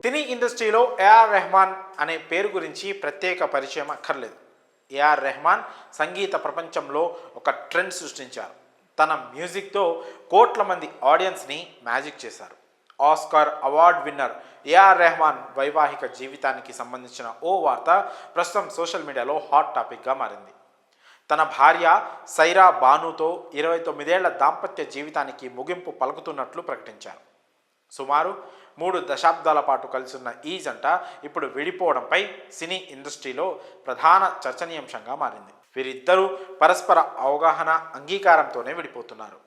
సినీ ఇండస్ట్రీలో ఏఆర్ రెహమాన్ అనే పేరు గురించి ప్రత్యేక పరిచయం అక్కర్లేదు. ఏఆర్ రెహమాన్ సంగీత ప్రపంచంలో ఒక ట్రెండ్ సృష్టించారు. తన మ్యూజిక్తో కోట్ల మంది ఆడియన్స్ని మ్యాజిక్ చేశారు. Oscar award winner A R Rahman వైవాహిక జీవితానికి సంబంధించిన ఓ వార్త ప్రస్తుతం సోషల్ మీడియాలో హాట్ టాపిక్గా మారింది. తన భార్య సైరా బానుతో 29 ఏళ్ల దాంపత్య జీవితానికి ముగింపు పలుకుతున్నట్లు ప్రకటించారు. సుమారు 3 దశాబ్దాల పాటు కలిసి ఉన్న ఈ జంట ఇప్పుడు విడిపోవడంపై సినీ ఇండస్ట్రీలో ప్రధాన చర్చనీయాంశంగా మారింది. వీరిద్దరూ పరస్పర అవగాహన, అంగీకారంతోనే విడిపోతున్నారు.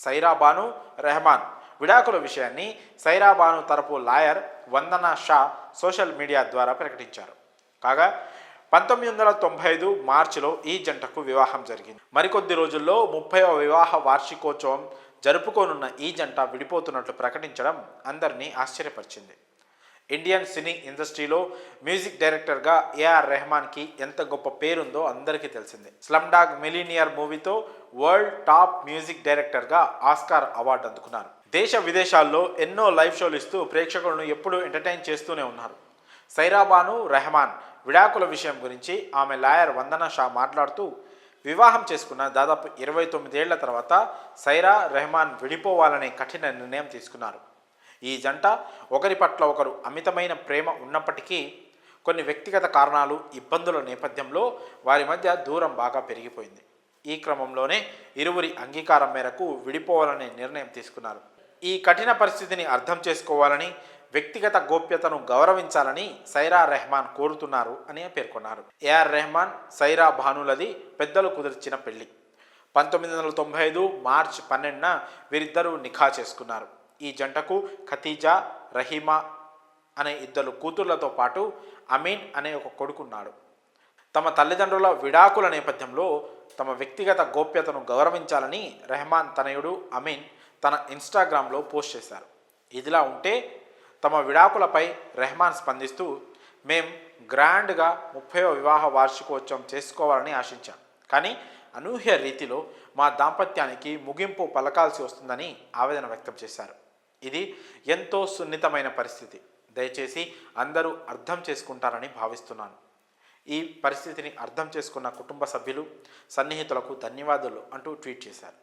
సైరా బాను రెహమాన్ విడాకుల విషయాన్ని సైరా బాను తరపు లాయర్ వందనా షా సోషల్ మీడియా ద్వారా ప్రకటించారు. కాగా 1995 మార్చిలో ఈ జంటకు వివాహం జరిగింది. మరికొద్ది రోజుల్లో 30వ వివాహ వార్షికోత్సవం జరుపుకోనున్న ఈ జంట విడిపోతున్నట్లు ప్రకటించడం అందరినీ ఆశ్చర్యపరిచింది. ఇండియన్ సినీ ఇండస్ట్రీలో మ్యూజిక్ డైరెక్టర్గా ఏఆర్ రెహమాన్కి ఎంత గొప్ప పేరుందో అందరికీ తెలిసిందే. స్లమ్ డాగ్ మిలీనియర్ మూవీతో వరల్డ్ టాప్ మ్యూజిక్ డైరెక్టర్గా ఆస్కార్ అవార్డు అందుకున్నారు. దేశ విదేశాల్లో ఎన్నో లైవ్ షోలు ఇస్తూ ప్రేక్షకులను ఎప్పుడూ ఎంటర్టైన్ చేస్తూనే ఉన్నారు. సైరా బాను రెహమాన్ విడాకుల విషయం గురించి ఆమె లాయర్ వందనా షా మాట్లాడుతూ, వివాహం చేసుకున్న దాదాపు 29 ఏళ్ల తర్వాత సైరా రెహమాన్ విడిపోవాలనే కఠిన నిర్ణయం తీసుకున్నారు. ఈ జంట ఒకరి పట్ల ఒకరు అమితమైన ప్రేమ ఉన్నప్పటికీ కొన్ని వ్యక్తిగత కారణాలు, ఇబ్బందుల నేపథ్యంలో వారి మధ్య దూరం బాగా పెరిగిపోయింది. ఈ క్రమంలోనే ఇరువురి అంగీకారం మేరకు విడిపోవాలనే నిర్ణయం తీసుకున్నారు. ఈ కఠిన పరిస్థితిని అర్థం చేసుకోవాలని, వ్యక్తిగత గోప్యతను గౌరవించాలని సైరా రెహమాన్ కోరుతున్నారు అని పేర్కొన్నారు. ఏఆర్ రెహమాన్ సైరా భానులది పెద్దలు కుదిర్చిన పెళ్లి. 1995 మార్చి 12న వీరిద్దరూ నిఖా చేసుకున్నారు. ఈ జంటకు ఖతీజా, రహీమా అనే 2 కూతుళ్లతో పాటు అమీన్ అనే ఒక కొడుకున్నాడు. తమ తల్లిదండ్రుల విడాకుల నేపథ్యంలో తమ వ్యక్తిగత గోప్యతను గౌరవించాలని రెహమాన్ తనయుడు అమీన్ తన ఇన్స్టాగ్రామ్లో పోస్ట్ చేశారు. ఇదిలా ఉంటే తమ విడాకులపై రెహమాన్ స్పందిస్తూ, మేం గ్రాండ్గా 30వ వివాహ వార్షికోత్సవం చేసుకోవాలని ఆశించాం, కానీ అనూహ్య రీతిలో మా దాంపత్యానికి ముగింపు పలకాల్సి వస్తుందని ఆవేదన వ్యక్తం చేశారు. ఇది ఎంతో సున్నితమైన పరిస్థితి. దయచేసి అందరూ అర్థం చేసుకుంటారని భావిస్తున్నాను. ఈ పరిస్థితిని అర్థం చేసుకున్న కుటుంబ సభ్యులు, సన్నిహితులకు ధన్యవాదాలు అంటూ ట్వీట్ చేశారు.